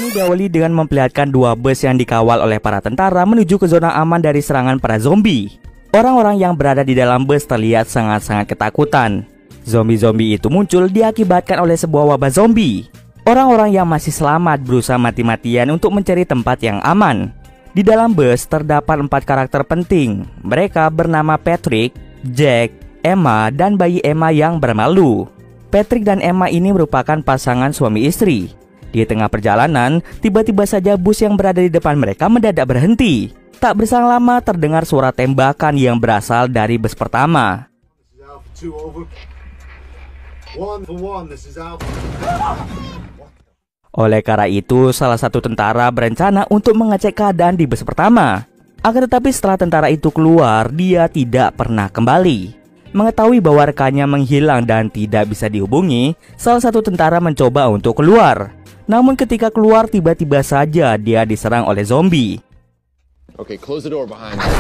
ini diawali dengan memperlihatkan dua bus yang dikawal oleh para tentara menuju ke zona aman dari serangan para zombie. Orang-orang yang berada di dalam bus terlihat sangat-sangat ketakutan. Zombie-zombie itu muncul diakibatkan oleh sebuah wabah zombie. Orang-orang yang masih selamat berusaha mati-matian untuk mencari tempat yang aman. Di dalam bus terdapat 4 karakter penting. Mereka bernama Patrick, Jack, Emma, dan bayi Emma yang bermalu. Patrick dan Emma ini merupakan pasangan suami istri. Di tengah perjalanan, tiba-tiba saja bus yang berada di depan mereka mendadak berhenti. Tak berselang lama terdengar suara tembakan yang berasal dari bus pertama. Oleh karena itu, salah satu tentara berencana untuk mengecek keadaan di bus pertama. Akan tetapi setelah tentara itu keluar, dia tidak pernah kembali. Mengetahui bahwa rekannya menghilang dan tidak bisa dihubungi, salah satu tentara mencoba untuk keluar. Namun ketika keluar, tiba-tiba saja dia diserang oleh zombie. Okay, close the door behind you.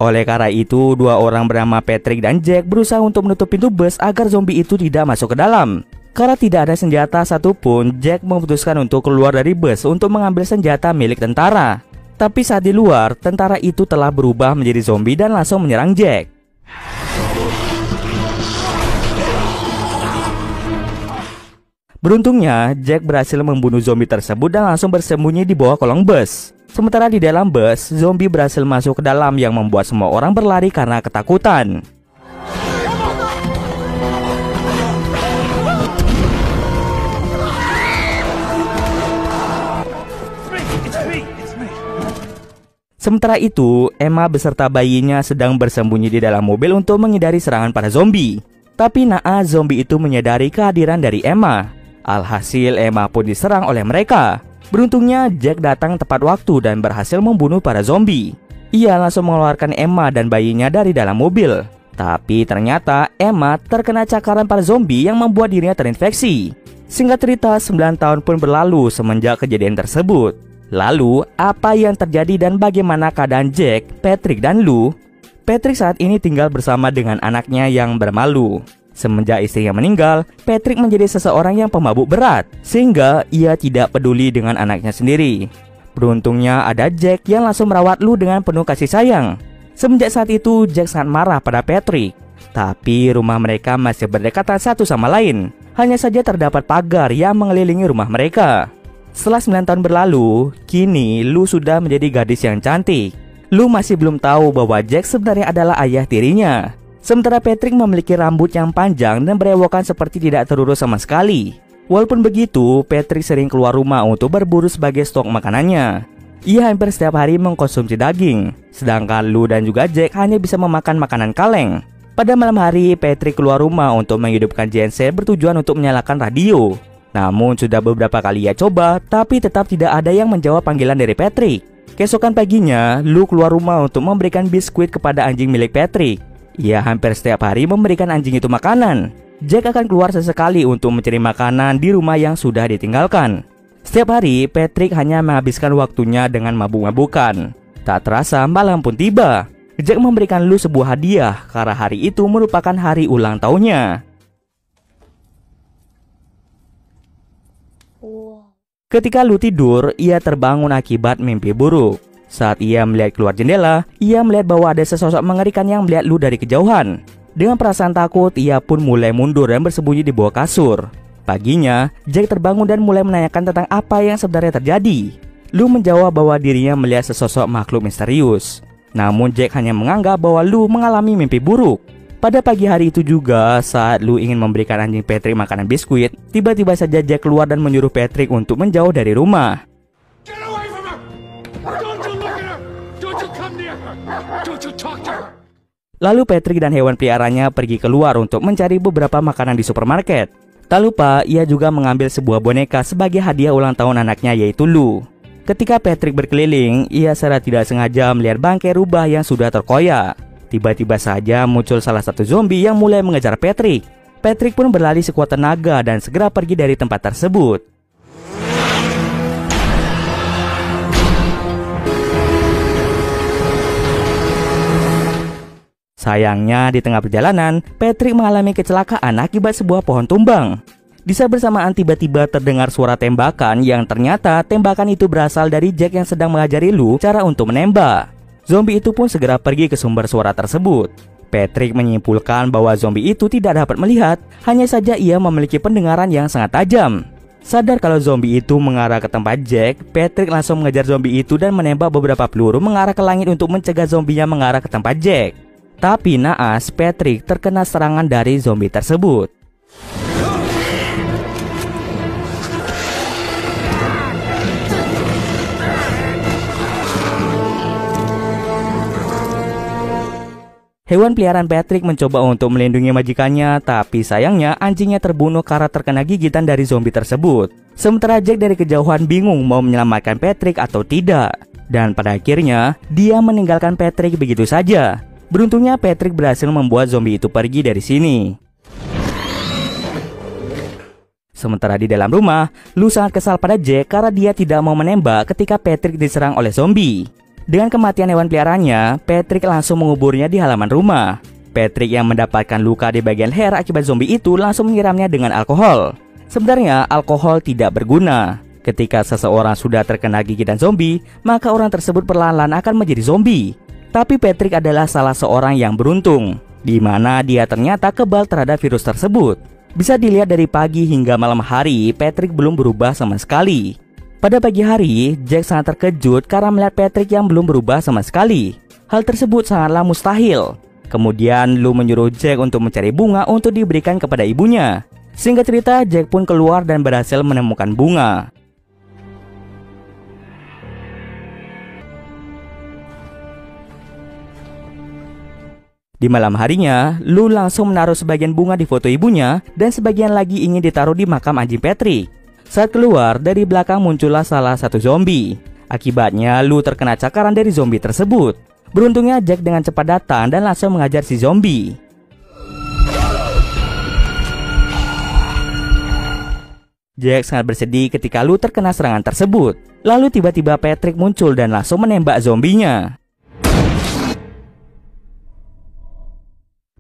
Oleh karena itu, dua orang bernama Patrick dan Jack berusaha untuk menutup pintu bus agar zombie itu tidak masuk ke dalam. Karena tidak ada senjata satupun, Jack memutuskan untuk keluar dari bus untuk mengambil senjata milik tentara. Tapi saat di luar, tentara itu telah berubah menjadi zombie dan langsung menyerang Jack. Beruntungnya, Jack berhasil membunuh zombie tersebut dan langsung bersembunyi di bawah kolong bus. Sementara di dalam bus, zombie berhasil masuk ke dalam yang membuat semua orang berlari karena ketakutan. Sementara itu, Emma beserta bayinya sedang bersembunyi di dalam mobil untuk menghindari serangan para zombie. Tapi naas zombie itu menyadari kehadiran dari Emma. Alhasil Emma pun diserang oleh mereka. Beruntungnya Jack datang tepat waktu dan berhasil membunuh para zombie. Ia langsung mengeluarkan Emma dan bayinya dari dalam mobil. Tapi ternyata Emma terkena cakaran para zombie yang membuat dirinya terinfeksi. Singkat cerita, 9 tahun pun berlalu semenjak kejadian tersebut. Lalu, apa yang terjadi dan bagaimana keadaan Jack, Patrick, dan Lou? Patrick saat ini tinggal bersama dengan anaknya yang bermalu. Semenjak istrinya meninggal, Patrick menjadi seseorang yang pemabuk berat, sehingga ia tidak peduli dengan anaknya sendiri. Beruntungnya ada Jack yang langsung merawat Lou dengan penuh kasih sayang. Semenjak saat itu, Jack sangat marah pada Patrick. Tapi rumah mereka masih berdekatan satu sama lain. Hanya saja terdapat pagar yang mengelilingi rumah mereka. Setelah 9 tahun berlalu, kini Lou sudah menjadi gadis yang cantik. Lou masih belum tahu bahwa Jack sebenarnya adalah ayah tirinya. Sementara Patrick memiliki rambut yang panjang dan berewokan seperti tidak terurus sama sekali. Walaupun begitu, Patrick sering keluar rumah untuk berburu sebagai stok makanannya. Ia hampir setiap hari mengkonsumsi daging, sedangkan Lou dan juga Jack hanya bisa memakan makanan kaleng. Pada malam hari, Patrick keluar rumah untuk menghidupkan genset bertujuan untuk menyalakan radio. Namun sudah beberapa kali ia coba, tapi tetap tidak ada yang menjawab panggilan dari Patrick. Keesokan paginya, Lou keluar rumah untuk memberikan biskuit kepada anjing milik Patrick. Ia hampir setiap hari memberikan anjing itu makanan. Jack akan keluar sesekali untuk mencari makanan di rumah yang sudah ditinggalkan. Setiap hari, Patrick hanya menghabiskan waktunya dengan mabuk-mabukan. Tak terasa, malam pun tiba. Jack memberikan Lou sebuah hadiah karena hari itu merupakan hari ulang tahunnya. Ketika Lou tidur, ia terbangun akibat mimpi buruk. Saat ia melihat keluar jendela, ia melihat bahwa ada sesosok mengerikan yang melihat Lou dari kejauhan. Dengan perasaan takut, ia pun mulai mundur dan bersembunyi di bawah kasur. Paginya, Jack terbangun dan mulai menanyakan tentang apa yang sebenarnya terjadi. Lou menjawab bahwa dirinya melihat sesosok makhluk misterius. Namun Jack hanya menganggap bahwa Lou mengalami mimpi buruk. Pada pagi hari itu juga, saat Lou ingin memberikan anjing Patrick makanan biskuit, tiba-tiba saja Jack keluar dan menyuruh Patrick untuk menjauh dari rumah. Lalu Patrick dan hewan peliharaannya pergi keluar untuk mencari beberapa makanan di supermarket. Tak lupa, ia juga mengambil sebuah boneka sebagai hadiah ulang tahun anaknya, yaitu Lou. Ketika Patrick berkeliling, ia secara tidak sengaja melihat bangkai rubah yang sudah terkoyak. Tiba-tiba saja muncul salah satu zombie yang mulai mengejar Patrick. Patrick pun berlari sekuat tenaga dan segera pergi dari tempat tersebut. Sayangnya di tengah perjalanan, Patrick mengalami kecelakaan akibat sebuah pohon tumbang. Di saat bersamaan tiba-tiba terdengar suara tembakan yang ternyata tembakan itu berasal dari Jack yang sedang mengajari Lou cara untuk menembak. Zombie itu pun segera pergi ke sumber suara tersebut. Patrick menyimpulkan bahwa zombie itu tidak dapat melihat, hanya saja ia memiliki pendengaran yang sangat tajam. Sadar kalau zombie itu mengarah ke tempat Jack, Patrick langsung mengejar zombie itu dan menembak beberapa peluru mengarah ke langit untuk mencegah zombinya mengarah ke tempat Jack. Tapi naas, Patrick terkena serangan dari zombie tersebut. Hewan peliharaan Patrick mencoba untuk melindungi majikannya, tapi sayangnya anjingnya terbunuh karena terkena gigitan dari zombie tersebut. Sementara Jack dari kejauhan bingung mau menyelamatkan Patrick atau tidak. Dan pada akhirnya, dia meninggalkan Patrick begitu saja. Beruntungnya Patrick berhasil membuat zombie itu pergi dari sini. Sementara di dalam rumah, Lou sangat kesal pada Jack karena dia tidak mau menembak ketika Patrick diserang oleh zombie. Dengan kematian hewan peliharaannya, Patrick langsung menguburnya di halaman rumah. Patrick yang mendapatkan luka di bagian leher akibat zombie itu langsung menyiramnya dengan alkohol. Sebenarnya alkohol tidak berguna. Ketika seseorang sudah terkena gigitan zombie, maka orang tersebut perlahan-lahan akan menjadi zombie. Tapi Patrick adalah salah seorang yang beruntung, di mana dia ternyata kebal terhadap virus tersebut. Bisa dilihat dari pagi hingga malam hari, Patrick belum berubah sama sekali. Pada pagi hari, Jack sangat terkejut karena melihat Patrick yang belum berubah sama sekali. Hal tersebut sangatlah mustahil. Kemudian Lou menyuruh Jack untuk mencari bunga untuk diberikan kepada ibunya. Singkat cerita, Jack pun keluar dan berhasil menemukan bunga. Di malam harinya, Lou langsung menaruh sebagian bunga di foto ibunya dan sebagian lagi ingin ditaruh di makam anjing Patrick. Saat keluar, dari belakang muncullah salah satu zombie. Akibatnya, Lou terkena cakaran dari zombie tersebut. Beruntungnya Jack dengan cepat datang dan langsung mengajar si zombie. Jack sangat bersedih ketika Lou terkena serangan tersebut. Lalu tiba-tiba Patrick muncul dan langsung menembak zombinya.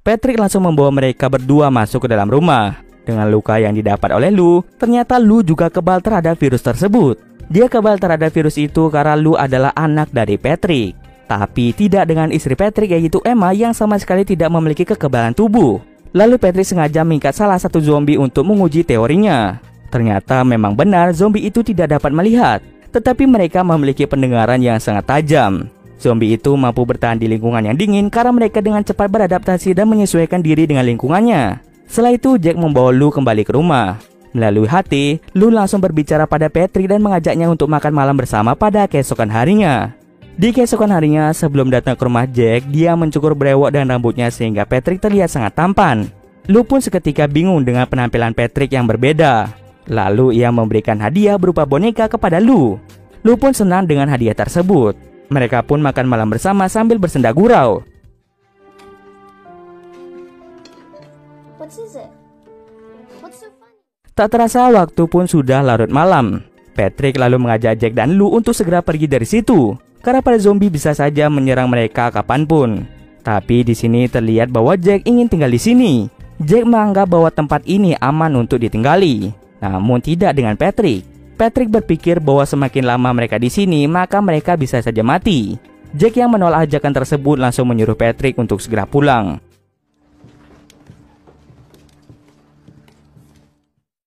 Patrick langsung membawa mereka berdua masuk ke dalam rumah. Dengan luka yang didapat oleh Lou, ternyata Lou juga kebal terhadap virus tersebut. Dia kebal terhadap virus itu karena Lou adalah anak dari Patrick. Tapi tidak dengan istri Patrick yaitu Emma yang sama sekali tidak memiliki kekebalan tubuh. Lalu Patrick sengaja mengikat salah satu zombie untuk menguji teorinya. Ternyata memang benar zombie itu tidak dapat melihat, tetapi mereka memiliki pendengaran yang sangat tajam. Zombie itu mampu bertahan di lingkungan yang dingin karena mereka dengan cepat beradaptasi dan menyesuaikan diri dengan lingkungannya. Setelah itu Jack membawa Lou kembali ke rumah. Melalui hati, Lou langsung berbicara pada Patrick dan mengajaknya untuk makan malam bersama pada keesokan harinya. Di keesokan harinya, sebelum datang ke rumah Jack, dia mencukur brewok dan rambutnya sehingga Patrick terlihat sangat tampan. Lou pun seketika bingung dengan penampilan Patrick yang berbeda. Lalu ia memberikan hadiah berupa boneka kepada Lou. Lou pun senang dengan hadiah tersebut. Mereka pun makan malam bersama sambil bersenda gurau. Tak terasa waktu pun sudah larut malam. Patrick lalu mengajak Jack dan Lou untuk segera pergi dari situ, karena para zombie bisa saja menyerang mereka kapanpun. Tapi di sini terlihat bahwa Jack ingin tinggal di sini. Jack menganggap bahwa tempat ini aman untuk ditinggali, namun tidak dengan Patrick. Patrick berpikir bahwa semakin lama mereka di sini, maka mereka bisa saja mati. Jack yang menolak ajakan tersebut langsung menyuruh Patrick untuk segera pulang.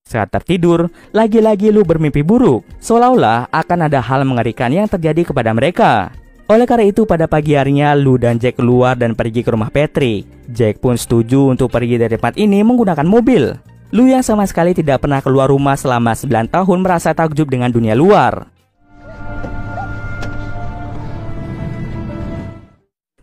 Saat tertidur, lagi-lagi Lou bermimpi buruk, seolah-olah akan ada hal mengerikan yang terjadi kepada mereka. Oleh karena itu pada pagi harinya Lou dan Jack keluar dan pergi ke rumah Patrick. Jack pun setuju untuk pergi dari tempat ini menggunakan mobil. Lou yang sama sekali tidak pernah keluar rumah selama 9 tahun merasa takjub dengan dunia luar.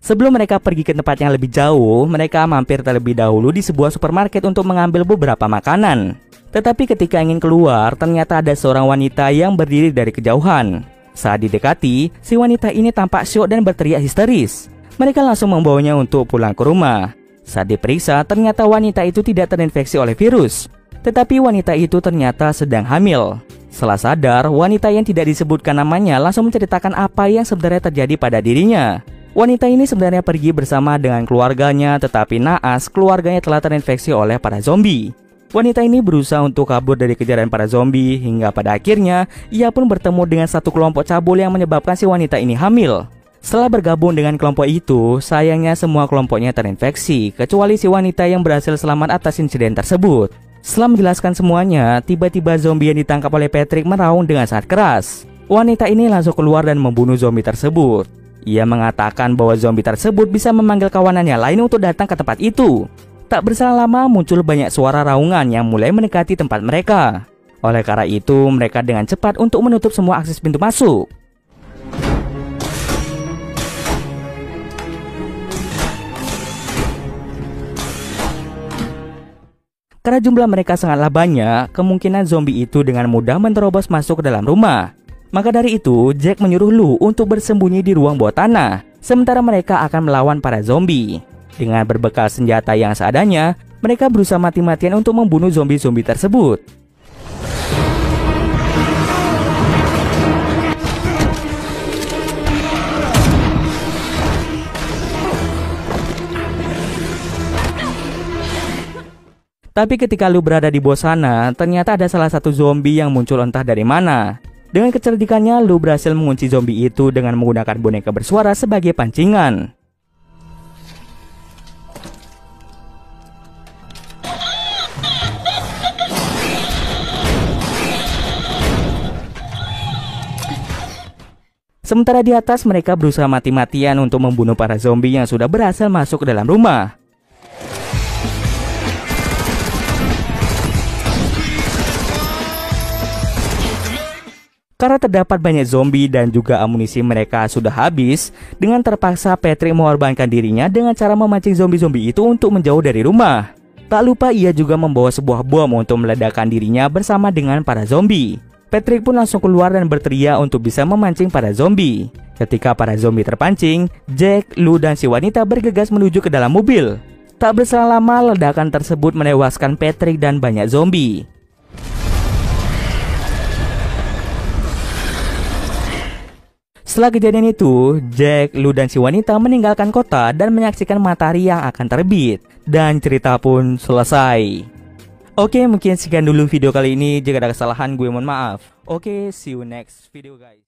Sebelum mereka pergi ke tempat yang lebih jauh, mereka mampir terlebih dahulu di sebuah supermarket untuk mengambil beberapa makanan. Tetapi ketika ingin keluar, ternyata ada seorang wanita yang berdiri dari kejauhan. Saat didekati, si wanita ini tampak syok dan berteriak histeris. Mereka langsung membawanya untuk pulang ke rumah. Saat diperiksa, ternyata wanita itu tidak terinfeksi oleh virus. Tetapi wanita itu ternyata sedang hamil. Setelah sadar, wanita yang tidak disebutkan namanya langsung menceritakan apa yang sebenarnya terjadi pada dirinya. Wanita ini sebenarnya pergi bersama dengan keluarganya, tetapi naas keluarganya telah terinfeksi oleh para zombie. Wanita ini berusaha untuk kabur dari kejaran para zombie hingga pada akhirnya ia pun bertemu dengan satu kelompok cabul yang menyebabkan si wanita ini hamil. Setelah bergabung dengan kelompok itu, sayangnya semua kelompoknya terinfeksi kecuali si wanita yang berhasil selamat atas insiden tersebut. Setelah menjelaskan semuanya, tiba-tiba zombie yang ditangkap oleh Patrick meraung dengan sangat keras. Wanita ini langsung keluar dan membunuh zombie tersebut. Ia mengatakan bahwa zombie tersebut bisa memanggil kawanannya lain untuk datang ke tempat itu. Tak berselang lama muncul banyak suara raungan yang mulai mendekati tempat mereka. Oleh karena itu, mereka dengan cepat untuk menutup semua akses pintu masuk. Karena jumlah mereka sangatlah banyak, kemungkinan zombie itu dengan mudah menerobos masuk ke dalam rumah. Maka dari itu, Jack menyuruh Lou untuk bersembunyi di ruang bawah tanah, sementara mereka akan melawan para zombie. Dengan berbekal senjata yang seadanya, mereka berusaha mati-matian untuk membunuh zombie-zombie tersebut. Tapi ketika Lou berada di bawah sana, ternyata ada salah satu zombie yang muncul entah dari mana. Dengan kecerdikannya, Lou berhasil mengunci zombie itu dengan menggunakan boneka bersuara sebagai pancingan. Sementara di atas mereka berusaha mati-matian untuk membunuh para zombie yang sudah berhasil masuk ke dalam rumah. Karena terdapat banyak zombie dan juga amunisi mereka sudah habis, dengan terpaksa Patrick mengorbankan dirinya dengan cara memancing zombie-zombie itu untuk menjauh dari rumah. Tak lupa ia juga membawa sebuah bom untuk meledakkan dirinya bersama dengan para zombie. Patrick pun langsung keluar dan berteriak untuk bisa memancing para zombie. Ketika para zombie terpancing, Jack, Lou, dan si wanita bergegas menuju ke dalam mobil. Tak berselang lama, ledakan tersebut menewaskan Patrick dan banyak zombie. Setelah kejadian itu, Jack, Lou, dan si wanita meninggalkan kota dan menyaksikan matahari yang akan terbit. Dan cerita pun selesai. Oke, mungkin sekian dulu video kali ini. Jika ada kesalahan, gue mohon maaf. Oke, see you next video guys.